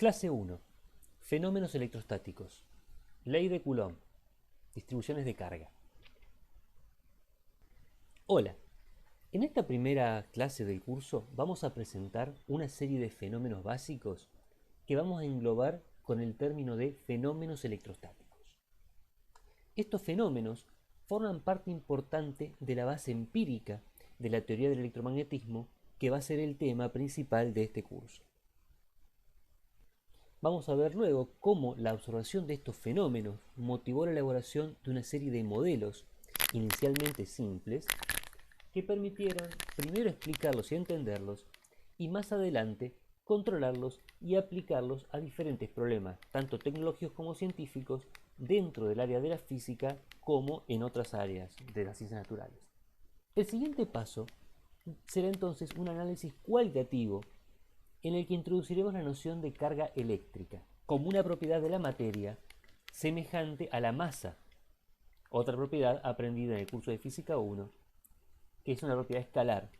Clase 1. Fenómenos electrostáticos. Ley de Coulomb. Distribuciones de carga. Hola. En esta primera clase del curso vamos a presentar una serie de fenómenos básicos que vamos a englobar con el término de fenómenos electrostáticos. Estos fenómenos forman parte importante de la base empírica de la teoría del electromagnetismo, que va a ser el tema principal de este curso. Vamos a ver luego cómo la observación de estos fenómenos motivó la elaboración de una serie de modelos inicialmente simples que permitieron primero explicarlos y entenderlos y más adelante controlarlos y aplicarlos a diferentes problemas, tanto tecnológicos como científicos, dentro del área de la física como en otras áreas de las ciencias naturales. El siguiente paso será entonces un análisis cualitativo en el que introduciremos la noción de carga eléctrica como una propiedad de la materia semejante a la masa, otra propiedad aprendida en el curso de Física 1, que es una propiedad escalar.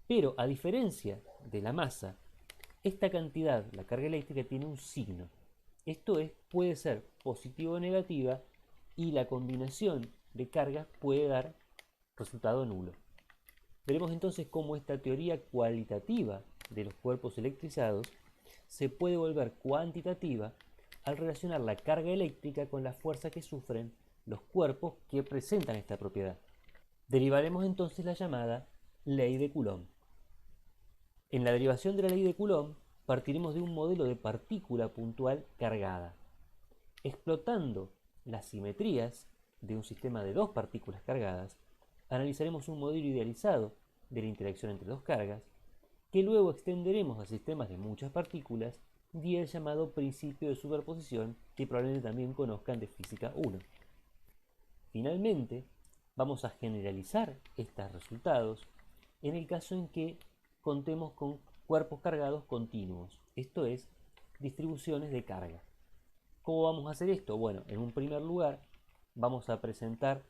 Pero a diferencia de la masa, esta cantidad, la carga eléctrica, tiene un signo. Esto es, puede ser positiva o negativa, y la combinación de cargas puede dar resultado nulo. Veremos entonces cómo esta teoría cualitativa de los cuerpos electrizados se puede volver cuantitativa al relacionar la carga eléctrica con la fuerza que sufren los cuerpos que presentan esta propiedad. Derivaremos entonces la llamada ley de Coulomb. En la derivación de la ley de Coulomb partiremos de un modelo de partícula puntual cargada. Explotando las simetrías de un sistema de dos partículas cargadas, analizaremos un modelo idealizado de la interacción entre dos cargas, que luego extenderemos a sistemas de muchas partículas vía el llamado principio de superposición, que probablemente también conozcan de Física 1. Finalmente, vamos a generalizar estos resultados en el caso en que contemos con cuerpos cargados continuos, esto es, distribuciones de carga. ¿Cómo vamos a hacer esto? Bueno, en un primer lugar vamos a presentar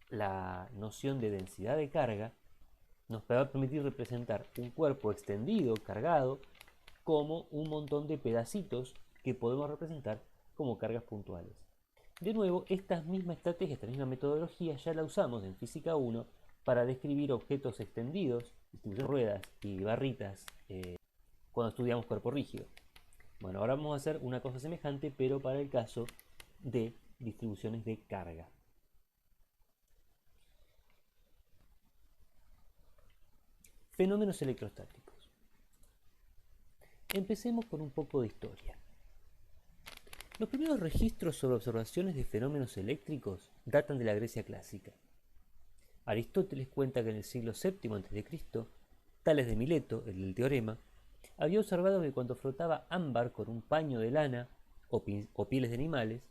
la noción de densidad de carga. Nos va a permitir representar un cuerpo extendido, cargado, como un montón de pedacitos que podemos representar como cargas puntuales. De nuevo, esta misma estrategia, esta misma metodología ya la usamos en Física 1 para describir objetos extendidos, distribución de ruedas y barritas, cuando estudiamos cuerpo rígido. Bueno, ahora vamos a hacer una cosa semejante, pero para el caso de distribuciones de carga. Fenómenos electrostáticos. Empecemos con un poco de historia. Los primeros registros sobre observaciones de fenómenos eléctricos datan de la Grecia clásica. Aristóteles cuenta que en el siglo VII a.C., Tales de Mileto, el del teorema, había observado que cuando frotaba ámbar con un paño de lana o pieles de animales,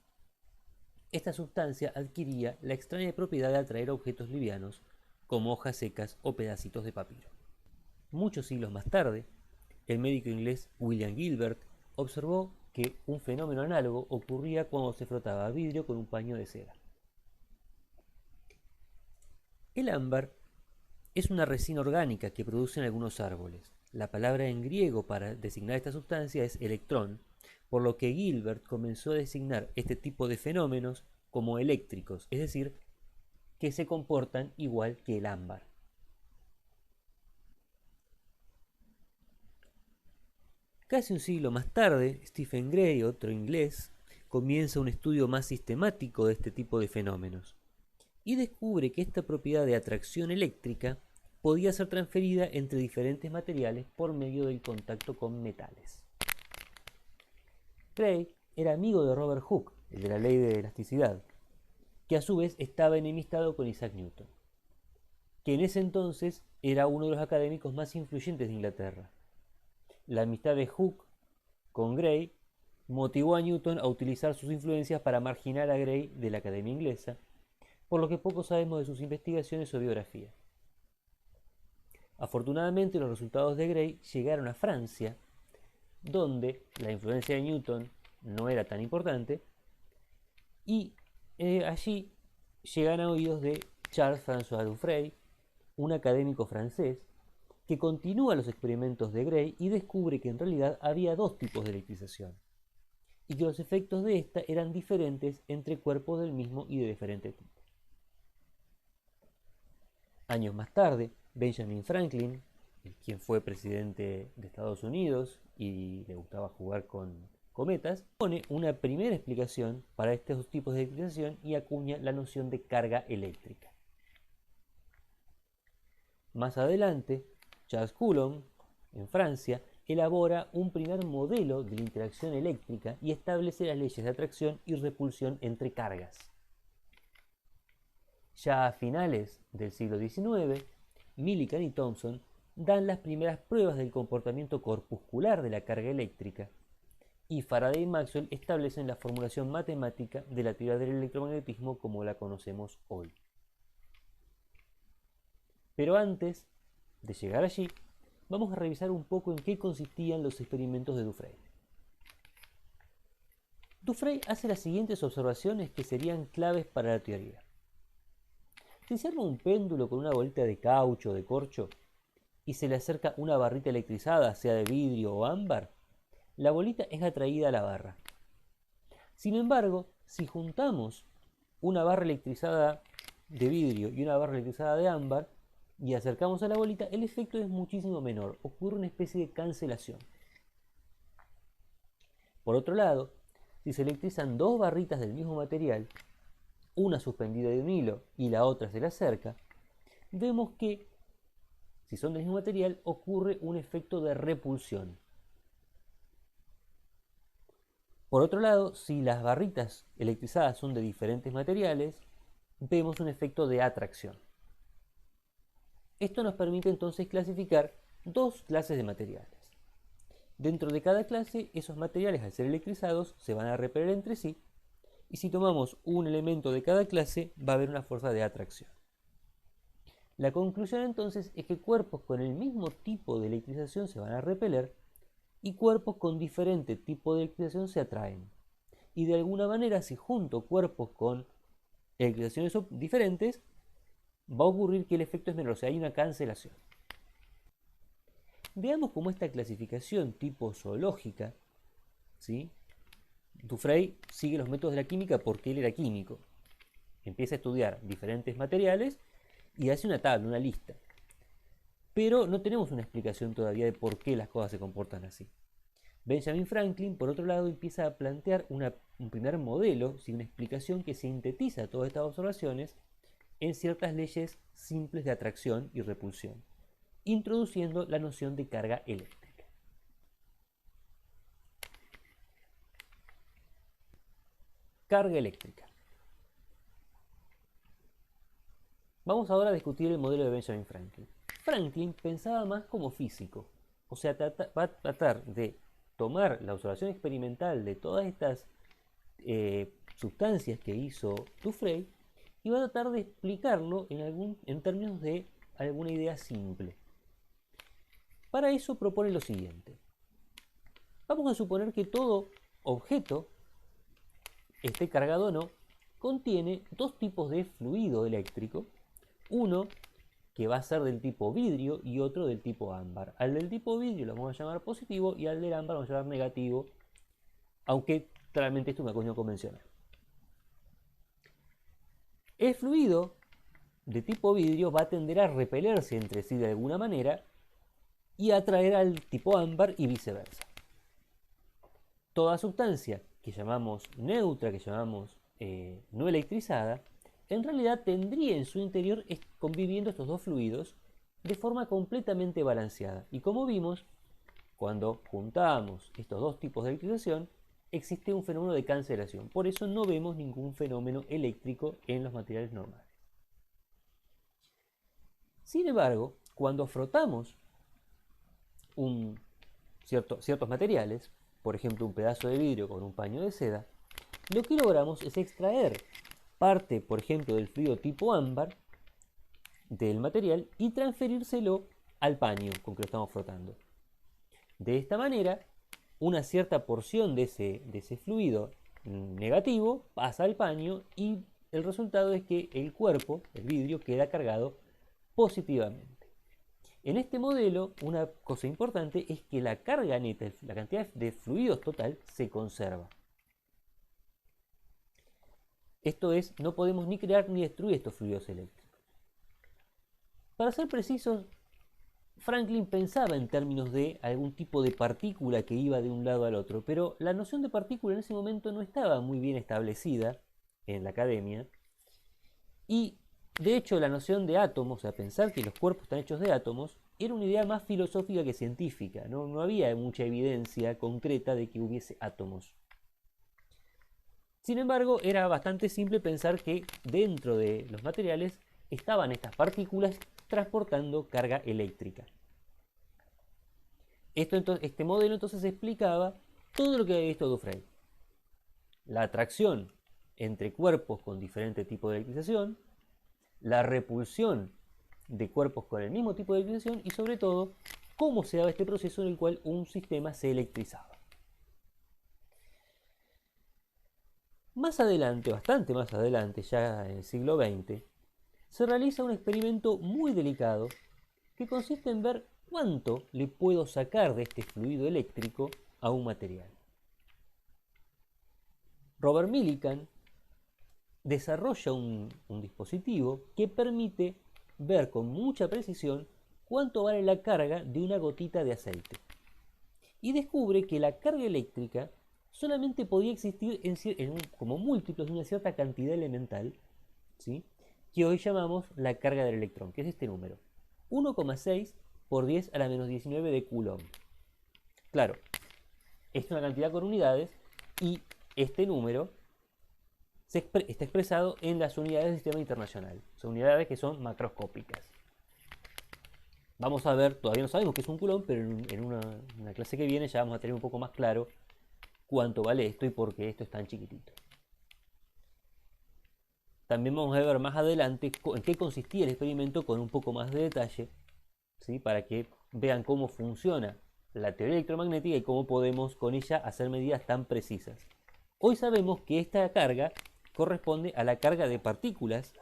esta sustancia adquiría la extraña propiedad de atraer objetos livianos, como hojas secas o pedacitos de papiro. Muchos siglos más tarde, el médico inglés William Gilbert observó que un fenómeno análogo ocurría cuando se frotaba vidrio con un paño de seda. El ámbar es una resina orgánica que producen algunos árboles. La palabra en griego para designar esta sustancia es electrón, por lo que Gilbert comenzó a designar este tipo de fenómenos como eléctricos, es decir, que se comportan igual que el ámbar. Casi un siglo más tarde, Stephen Gray, otro inglés, comienza un estudio más sistemático de este tipo de fenómenos y descubre que esta propiedad de atracción eléctrica podía ser transferida entre diferentes materiales por medio del contacto con metales. Gray era amigo de Robert Hooke, el de la ley de elasticidad, que a su vez estaba enemistado con Isaac Newton, que en ese entonces era uno de los académicos más influyentes de Inglaterra. La amistad de Hooke con Gray motivó a Newton a utilizar sus influencias para marginar a Gray de la Academia Inglesa, por lo que poco sabemos de sus investigaciones o biografía. Afortunadamente, los resultados de Gray llegaron a Francia, donde la influencia de Newton no era tan importante, y allí llegan a oídos de Charles François Dufray, un académico francés, que continúa los experimentos de Gray y descubre que en realidad había dos tipos de electrización y que los efectos de esta eran diferentes entre cuerpos del mismo y de diferente tipo. Años más tarde, Benjamin Franklin, quien fue presidente de Estados Unidos y le gustaba jugar con cometas, pone una primera explicación para estos tipos de electrización y acuña la noción de carga eléctrica. Más adelante, Charles Coulomb, en Francia, elabora un primer modelo de la interacción eléctrica y establece las leyes de atracción y repulsión entre cargas. Ya a finales del siglo XIX, Millikan y Thomson dan las primeras pruebas del comportamiento corpuscular de la carga eléctrica, y Faraday y Maxwell establecen la formulación matemática de la teoría del electromagnetismo como la conocemos hoy. Pero antes de llegar allí, vamos a revisar un poco en qué consistían los experimentos de Dufresne. Dufresne hace las siguientes observaciones que serían claves para la teoría. Si se arma un péndulo con una bolita de caucho o de corcho y se le acerca una barrita electrizada, sea de vidrio o ámbar, la bolita es atraída a la barra. Sin embargo, si juntamos una barra electrizada de vidrio y una barra electrizada de ámbar y acercamos a la bolita, el efecto es muchísimo menor. Ocurre una especie de cancelación. Por otro lado, si se electrizan dos barritas del mismo material, una suspendida de un hilo y la otra se le acerca, vemos que, si son del mismo material, ocurre un efecto de repulsión. Por otro lado, si las barritas electrizadas son de diferentes materiales, vemos un efecto de atracción. Esto nos permite entonces clasificar dos clases de materiales. Dentro de cada clase, esos materiales, al ser electrizados, se van a repeler entre sí, y si tomamos un elemento de cada clase, va a haber una fuerza de atracción. La conclusión entonces es que cuerpos con el mismo tipo de electrización se van a repeler y cuerpos con diferente tipo de electrización se atraen. Y de alguna manera, si junto cuerpos con electrizaciones diferentes, va a ocurrir que el efecto es menor, o sea, hay una cancelación. Veamos cómo esta clasificación tipo zoológica, ¿sí? Dufresne sigue los métodos de la química porque él era químico. Empieza a estudiar diferentes materiales y hace una tabla, una lista. Pero no tenemos una explicación todavía de por qué las cosas se comportan así. Benjamin Franklin, por otro lado, empieza a plantear un primer modelo, una explicación que sintetiza todas estas observaciones en ciertas leyes simples de atracción y repulsión, introduciendo la noción de carga eléctrica. Carga eléctrica. Vamos ahora a discutir el modelo de Benjamin Franklin. Franklin pensaba más como físico, o sea, va a tratar de tomar la observación experimental de todas estas sustancias que hizo Dufresne y va a tratar de explicarlo en términos de alguna idea simple. Para eso propone lo siguiente. Vamos a suponer que todo objeto, esté cargado o no, contiene dos tipos de fluido eléctrico, uno que va a ser del tipo vidrio y otro del tipo ámbar. Al del tipo vidrio lo vamos a llamar positivo y al del ámbar lo vamos a llamar negativo, aunque claramente esto es una cuestión convencional. El fluido de tipo vidrio va a tender a repelerse entre sí de alguna manera y a atraer al tipo ámbar y viceversa. Toda sustancia que llamamos neutra, que llamamos no electrizada, en realidad tendría en su interior conviviendo estos dos fluidos de forma completamente balanceada. Y como vimos, cuando juntamos estos dos tipos de electrización, existe un fenómeno de cancelación. Por eso no vemos ningún fenómeno eléctrico en los materiales normales. Sin embargo, cuando frotamos ciertos materiales, por ejemplo un pedazo de vidrio con un paño de seda, lo que logramos es extraer parte, por ejemplo, del fluido tipo ámbar del material y transferírselo al paño con que lo estamos frotando. De esta manera, una cierta porción de ese fluido negativo pasa al paño y el resultado es que el cuerpo, el vidrio, queda cargado positivamente. En este modelo, una cosa importante es que la carga neta, la cantidad de fluidos total, se conserva. Esto es, no podemos ni crear ni destruir estos fluidos eléctricos. Para ser precisos, Franklin pensaba en términos de algún tipo de partícula que iba de un lado al otro, pero la noción de partícula en ese momento no estaba muy bien establecida en la academia, y de hecho la noción de átomos, o sea, pensar que los cuerpos están hechos de átomos, era una idea más filosófica que científica, no había mucha evidencia concreta de que hubiese átomos. Sin embargo, era bastante simple pensar que dentro de los materiales estaban estas partículas transportando carga eléctrica. Este modelo entonces explicaba todo lo que había visto Dufray. La atracción entre cuerpos con diferente tipo de electrización, la repulsión de cuerpos con el mismo tipo de electrización y sobre todo cómo se daba este proceso en el cual un sistema se electrizaba. Más adelante, bastante más adelante, ya en el siglo XX, se realiza un experimento muy delicado que consiste en ver cuánto le puedo sacar de este fluido eléctrico a un material. Robert Millikan desarrolla un dispositivo que permite ver con mucha precisión cuánto vale la carga de una gotita de aceite. Y descubre que la carga eléctrica solamente podía existir como múltiplos de una cierta cantidad elemental, ¿sí?, que hoy llamamos la carga del electrón, que es este número, 1,6 por 10 a la menos 19 de Coulomb. Claro, es una cantidad con unidades y este número está expresado en las unidades del sistema internacional. Son unidades que son macroscópicas. Vamos a ver, todavía no sabemos qué es un Coulomb, pero en una clase que viene ya vamos a tener un poco más claro cuánto vale esto y por qué esto es tan chiquitito. También vamos a ver más adelante en qué consistía el experimento con un poco más de detalle, ¿sí?, para que vean cómo funciona la teoría electromagnética y cómo podemos con ella hacer medidas tan precisas. Hoy sabemos que esta carga corresponde a la carga de partículas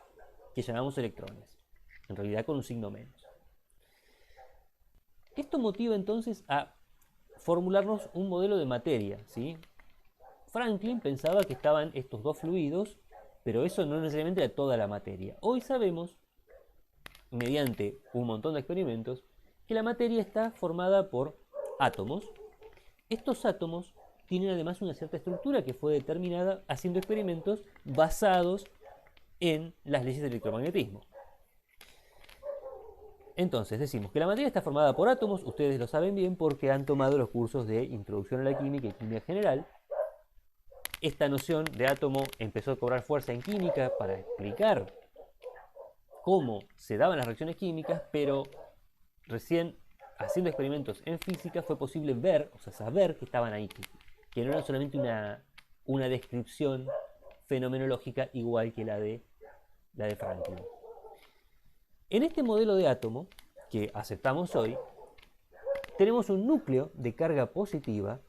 que llamamos electrones, en realidad con un signo menos. Esto motiva entonces a formularnos un modelo de materia, ¿sí? Franklin pensaba que estaban estos dos fluidos, pero eso no necesariamente era toda la materia. Hoy sabemos, mediante un montón de experimentos, que la materia está formada por átomos. Estos átomos tienen además una cierta estructura que fue determinada haciendo experimentos basados en las leyes del electromagnetismo. Entonces decimos que la materia está formada por átomos, ustedes lo saben bien porque han tomado los cursos de Introducción a la Química y Química General. Esta noción de átomo empezó a cobrar fuerza en química para explicar cómo se daban las reacciones químicas, pero recién haciendo experimentos en física fue posible ver, o sea, saber que estaban ahí, que no era solamente una descripción fenomenológica igual que la de Franklin. En este modelo de átomo que aceptamos hoy, tenemos un núcleo de carga positiva,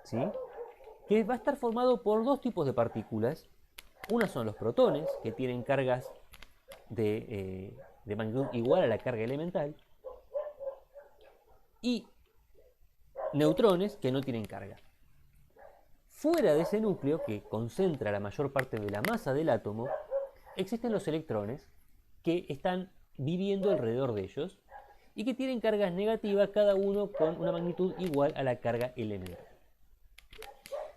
¿sí?, que va a estar formado por dos tipos de partículas. Unas son los protones, que tienen cargas de magnitud igual a la carga elemental, y neutrones que no tienen carga. Fuera de ese núcleo, que concentra la mayor parte de la masa del átomo, existen los electrones que están viviendo alrededor de ellos y que tienen cargas negativas, cada uno con una magnitud igual a la carga elemental.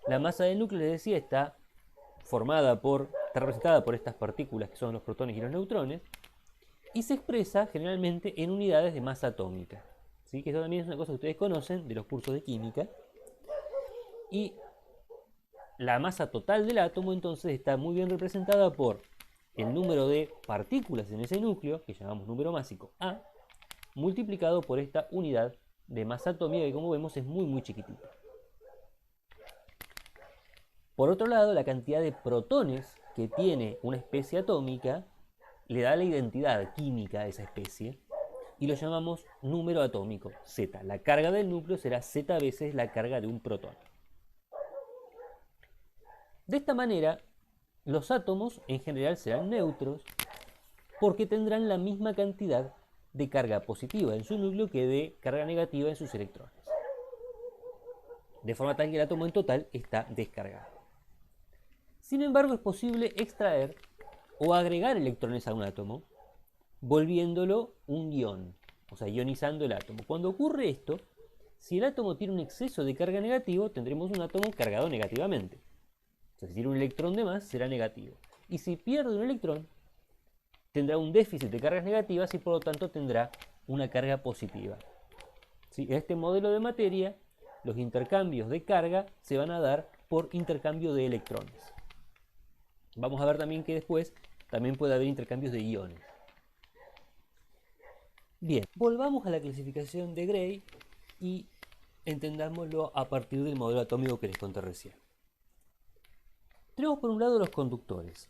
La masa del núcleo, les decía, está representada por estas partículas que son los protones y los neutrones, y se expresa generalmente en unidades de masa atómica, ¿sí?, que eso también es una cosa que ustedes conocen de los cursos de química. Y la masa total del átomo entonces está muy bien representada por el número de partículas en ese núcleo, que llamamos número másico A, multiplicado por esta unidad de masa atómica, que como vemos es muy chiquitita. Por otro lado, la cantidad de protones que tiene una especie atómica le da la identidad química a esa especie y lo llamamos número atómico, Z. La carga del núcleo será Z veces la carga de un protón. De esta manera, los átomos en general serán neutros porque tendrán la misma cantidad de carga positiva en su núcleo que de carga negativa en sus electrones. De forma tal que el átomo en total está descargado. Sin embargo, es posible extraer o agregar electrones a un átomo, volviéndolo un ion, o sea, ionizando el átomo. Cuando ocurre esto, si el átomo tiene un exceso de carga negativo, tendremos un átomo cargado negativamente. O sea, si tiene un electrón de más, será negativo. Y si pierde un electrón, tendrá un déficit de cargas negativas y por lo tanto tendrá una carga positiva. ¿Sí? En este modelo de materia, los intercambios de carga se van a dar por intercambio de electrones. Vamos a ver también que después también puede haber intercambios de iones. Bien, volvamos a la clasificación de Gray y entendámoslo a partir del modelo atómico que les conté recién. Tenemos por un lado los conductores.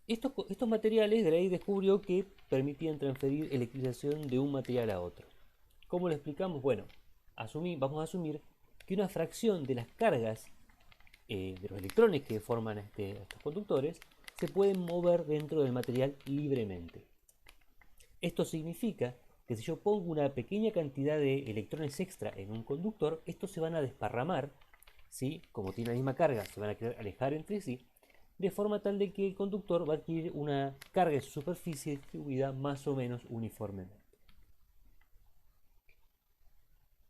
Estos materiales Gray descubrió que permitían transferir electrización de un material a otro. ¿Cómo lo explicamos? Bueno, vamos a asumir que una fracción de las cargas de los electrones que forman estos conductores se pueden mover dentro del material libremente. Esto significa que si yo pongo una pequeña cantidad de electrones extra en un conductor, estos se van a desparramar, ¿sí? Como tienen la misma carga, se van a querer alejar entre sí, de forma tal de que el conductor va a adquirir una carga de su superficie distribuida más o menos uniformemente.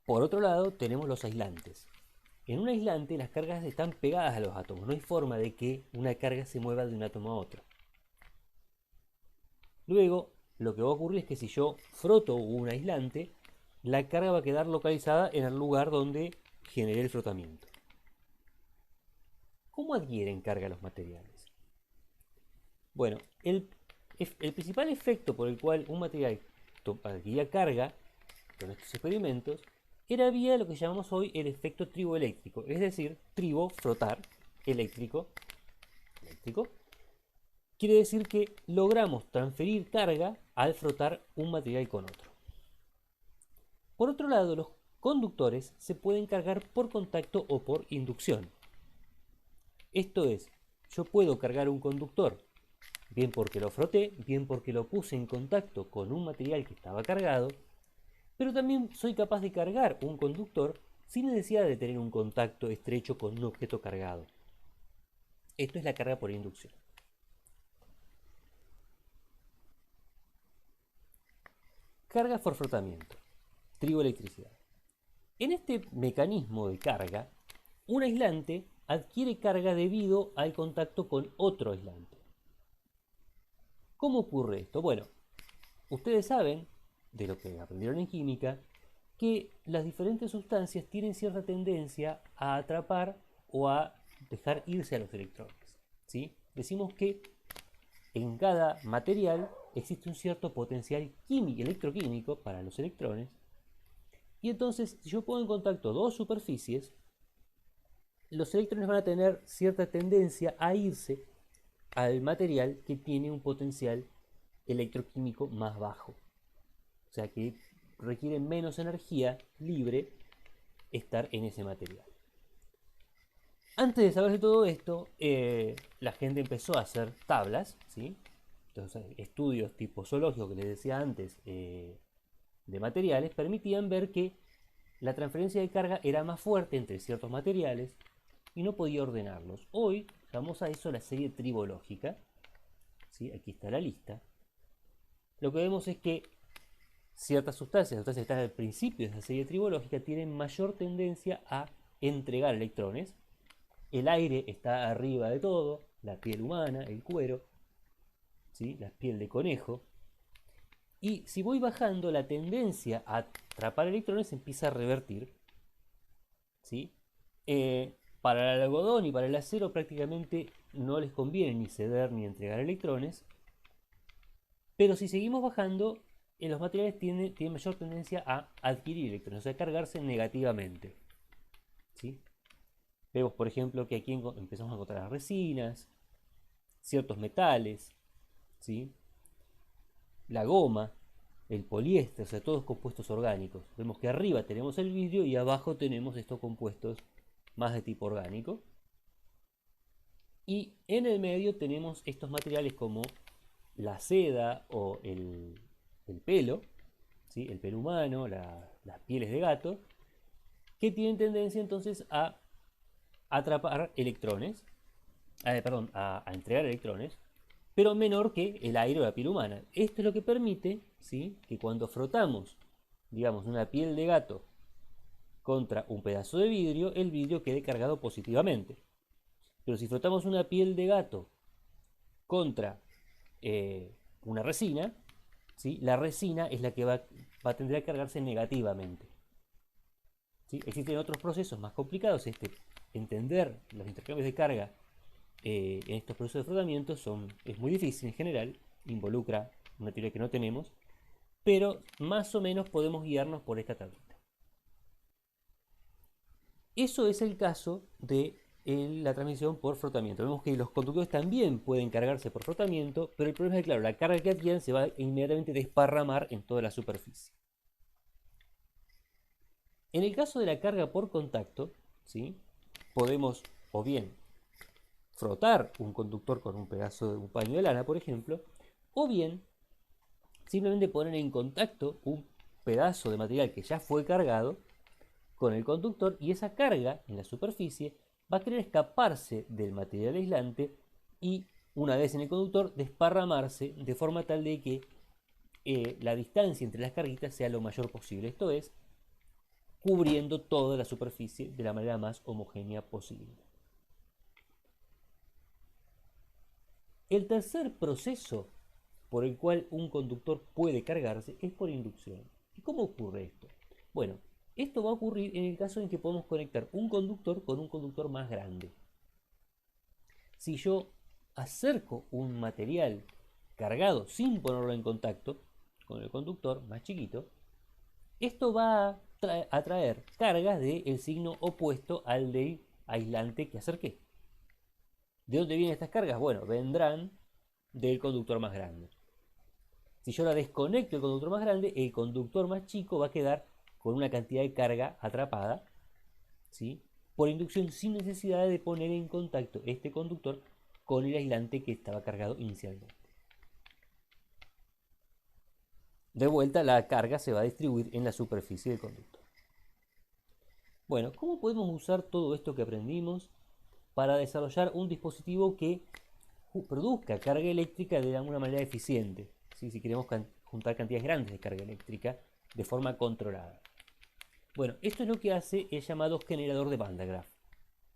Por otro lado, tenemos los aislantes. En un aislante las cargas están pegadas a los átomos, no hay forma de que una carga se mueva de un átomo a otro. Luego, lo que va a ocurrir es que si yo froto un aislante, la carga va a quedar localizada en el lugar donde generé el frotamiento. ¿Cómo adquieren carga los materiales? Bueno, el principal efecto por el cual un material adquiría carga con estos experimentos era vía lo que llamamos hoy el efecto triboeléctrico, es decir, tribo, frotar, eléctrico. Quiere decir que logramos transferir carga al frotar un material con otro. Por otro lado, los conductores se pueden cargar por contacto o por inducción. Esto es, yo puedo cargar un conductor, bien porque lo froté, bien porque lo puse en contacto con un material que estaba cargado, pero también soy capaz de cargar un conductor sin necesidad de tener un contacto estrecho con un objeto cargado. Esto es la carga por inducción. Carga por frotamiento, triboelectricidad. En este mecanismo de carga, un aislante adquiere carga debido al contacto con otro aislante. ¿Cómo ocurre esto? Bueno, ustedes saben, de lo que aprendieron en química, que las diferentes sustancias tienen cierta tendencia a atrapar o a dejar irse a los electrones. ¿Sí? Decimos que en cada material existe un cierto potencial electroquímico para los electrones. Y entonces, si yo pongo en contacto dos superficies, los electrones van a tener cierta tendencia a irse al material que tiene un potencial electroquímico más bajo. O sea que requiere menos energía libre estar en ese material. Antes de saber de todo esto, la gente empezó a hacer tablas, ¿sí? Entonces, estudios tipo zoológico que les decía antes de materiales permitían ver que la transferencia de carga era más fuerte entre ciertos materiales y no podía ordenarlos. Hoy llamamos a eso la serie tribológica. ¿Sí? Aquí está la lista. Lo que vemos es que ciertas sustancias que están al principio de esa serie tribológica tienen mayor tendencia a entregar electrones. El aire está arriba de todo, la piel humana, el cuero, ¿sí? La piel de conejo. Y si voy bajando, la tendencia a atrapar electrones empieza a revertir. ¿Sí? Para el algodón y para el acero prácticamente no les conviene ni ceder ni entregar electrones. Pero si seguimos bajando, los materiales tienen mayor tendencia a adquirir electrones, o sea, a cargarse negativamente. ¿Sí? Vemos, por ejemplo, que aquí empezamos a encontrar las resinas, ciertos metales, ¿sí? La goma, el poliéster, o sea, todos compuestos orgánicos. Vemos que arriba tenemos el vidrio y abajo tenemos estos compuestos más de tipo orgánico. Y en el medio tenemos estos materiales como la seda o el pelo, ¿sí? El pelo humano, las pieles de gato, que tienen tendencia entonces a atrapar electrones, perdón, a entregar electrones, pero menor que el aire o la piel humana. Esto es lo que permite, ¿sí?, que cuando frotamos, digamos, una piel de gato contra un pedazo de vidrio, el vidrio quede cargado positivamente. Pero si frotamos una piel de gato contra una resina, ¿sí?, la resina es la que va a tender a cargarse negativamente. ¿Sí? Existen otros procesos más complicados. Entender los intercambios de carga en estos procesos de frotamiento es muy difícil en general, involucra una teoría que no tenemos, pero más o menos podemos guiarnos por esta tablita. Eso es el caso de la transmisión por frotamiento. Vemos que los conductores también pueden cargarse por frotamiento, pero el problema es que, claro, la carga que adquieren se va a inmediatamente desparramar en toda la superficie. En el caso de la carga por contacto, ¿sí?, podemos o bien frotar un conductor con un pedazo de un paño de lana, por ejemplo, o bien simplemente poner en contacto un pedazo de material que ya fue cargado con el conductor, y esa carga en la superficie va a querer escaparse del material aislante y, una vez en el conductor, desparramarse de forma tal de que la distancia entre las carguitas sea lo mayor posible. Esto es, cubriendo toda la superficie de la manera más homogénea posible. El tercer proceso por el cual un conductor puede cargarse es por inducción. ¿Y cómo ocurre esto? Bueno, esto va a ocurrir en el caso en que podemos conectar un conductor con un conductor más grande. Si yo acerco un material cargado sin ponerlo en contacto con el conductor más chiquito, esto va a atraer cargas del signo opuesto al del aislante que acerqué. ¿De dónde vienen estas cargas? Bueno, vendrán del conductor más grande. Si yo la desconecto del conductor más grande, el conductor más chico va a quedar con una cantidad de carga atrapada, ¿sí?, por inducción, sin necesidad de poner en contacto este conductor con el aislante que estaba cargado inicialmente. De vuelta, la carga se va a distribuir en la superficie del conductor. Bueno, ¿cómo podemos usar todo esto que aprendimos para desarrollar un dispositivo que produzca carga eléctrica de alguna manera eficiente? ¿Sí? Si queremos juntar cantidades grandes de carga eléctrica de forma controlada. Bueno, esto es lo que hace el llamado generador de Van de Graaff.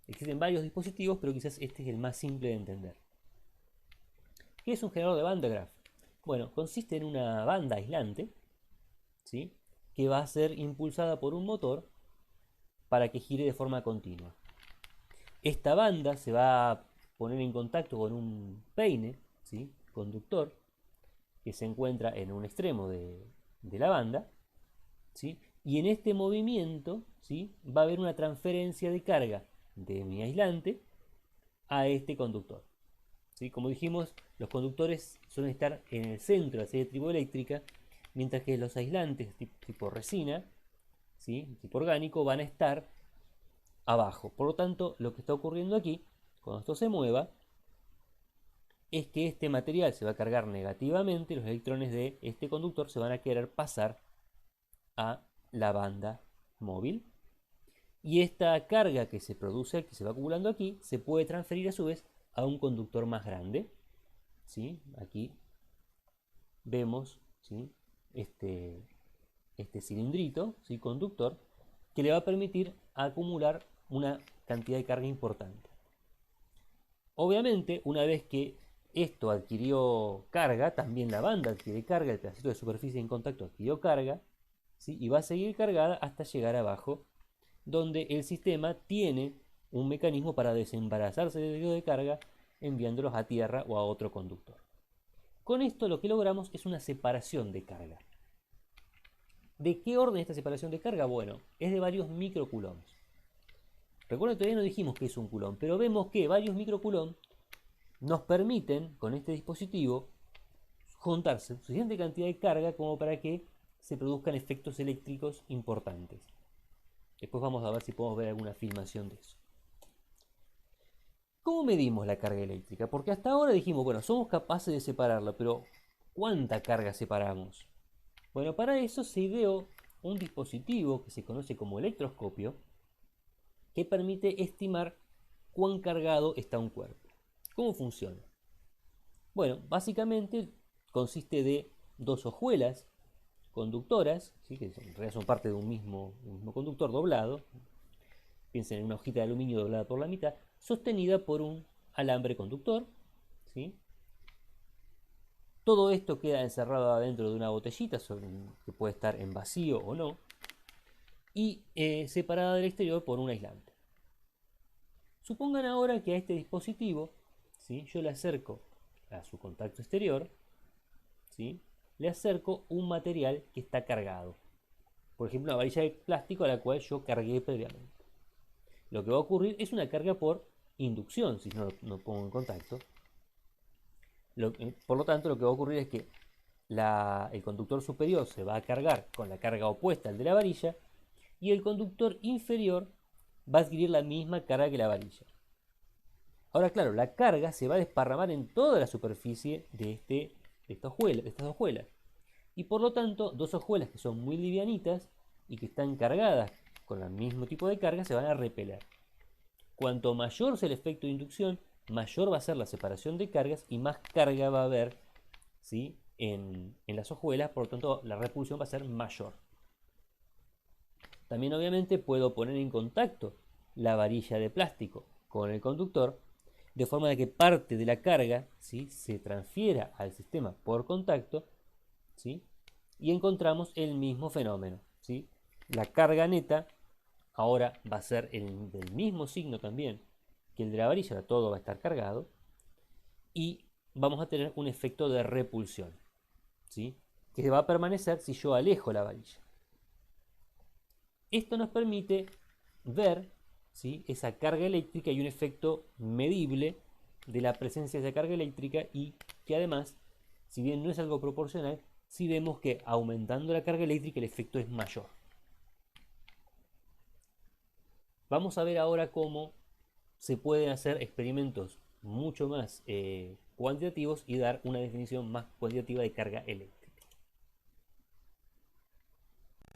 Existen varios dispositivos, pero quizás este es el más simple de entender. ¿Qué es un generador de Van de Graaff? Bueno, consiste en una banda aislante, ¿sí?, que va a ser impulsada por un motor para que gire de forma continua. Esta banda se va a poner en contacto con un peine, ¿sí?, conductor, que se encuentra en un extremo de la banda, ¿sí?, y en este movimiento, ¿sí?, va a haber una transferencia de carga de mi aislante a este conductor. ¿Sí? Como dijimos, los conductores suelen estar en el centro de la serie triboeléctrica, mientras que los aislantes tipo resina, ¿sí?, tipo orgánico, van a estar abajo. Por lo tanto, lo que está ocurriendo aquí, cuando esto se mueva, es que este material se va a cargar negativamente, los electrones de este conductor se van a querer pasar a la banda móvil, y esta carga que se produce, que se va acumulando aquí, se puede transferir a su vez a un conductor más grande, ¿sí? Aquí vemos, ¿sí?, este cilindrito, ¿sí?, conductor, que le va a permitir acumular una cantidad de carga importante. Obviamente, una vez que esto adquirió carga, también la banda adquiere carga, el pedacito de superficie en contacto adquirió carga, ¿sí?, y va a seguir cargada hasta llegar abajo, donde el sistema tiene un mecanismo para desembarazarse de carga, enviándolos a tierra o a otro conductor. Con esto lo que logramos es una separación de carga. ¿De qué orden es esta separación de carga? Bueno, es de varios microcoulombs. Recuerden que todavía no dijimos qué es un coulomb, pero vemos que varios microcoulombs nos permiten, con este dispositivo, juntarse suficiente cantidad de carga como para que se produzcan efectos eléctricos importantes. Después vamos a ver si podemos ver alguna filmación de eso. ¿Cómo medimos la carga eléctrica? Porque hasta ahora dijimos, bueno, somos capaces de separarla, pero ¿cuánta carga separamos? Bueno, para eso se ideó un dispositivo que se conoce como electroscopio, que permite estimar cuán cargado está un cuerpo. ¿Cómo funciona? Bueno, básicamente consiste de dos hojuelas conductoras, ¿sí? Que en realidad son parte de un mismo conductor doblado. Piensen en una hojita de aluminio doblada por la mitad, sostenida por un alambre conductor. ¿Sí? Todo esto queda encerrado adentro de una botellita que puede estar en vacío o no, y separada del exterior por un aislante. Supongan ahora que a este dispositivo, ¿sí? Yo le acerco a su contacto exterior, ¿sí? Le acerco un material que está cargado. Por ejemplo, una varilla de plástico a la cual yo cargué previamente. Lo que va a ocurrir es una carga por inducción, si no pongo en contacto. Por lo tanto, lo que va a ocurrir es que el conductor superior se va a cargar con la carga opuesta al de la varilla y el conductor inferior va a adquirir la misma carga que la varilla. Ahora, claro, la carga se va a desparramar en toda la superficie de estas hojuelas. Y por lo tanto, dos hojuelas que son muy livianitas y que están cargadas con el mismo tipo de carga se van a repeler. Cuanto mayor sea el efecto de inducción, mayor va a ser la separación de cargas y más carga va a haber, ¿sí? en las hojuelas, por lo tanto la repulsión va a ser mayor. También obviamente puedo poner en contacto la varilla de plástico con el conductor, de forma de que parte de la carga, ¿sí? se transfiera al sistema por contacto, ¿sí? y encontramos el mismo fenómeno. ¿Sí? La carga neta ahora va a ser del mismo signo también que el de la varilla, todo va a estar cargado, y vamos a tener un efecto de repulsión, ¿sí? que va a permanecer si yo alejo la varilla. Esto nos permite ver, ¿sí? esa carga eléctrica y un efecto medible de la presencia de esa carga eléctrica, y que además, si bien no es algo proporcional, sí vemos que aumentando la carga eléctrica el efecto es mayor. Vamos a ver ahora cómo se pueden hacer experimentos mucho más cuantitativos y dar una definición más cuantitativa de carga eléctrica.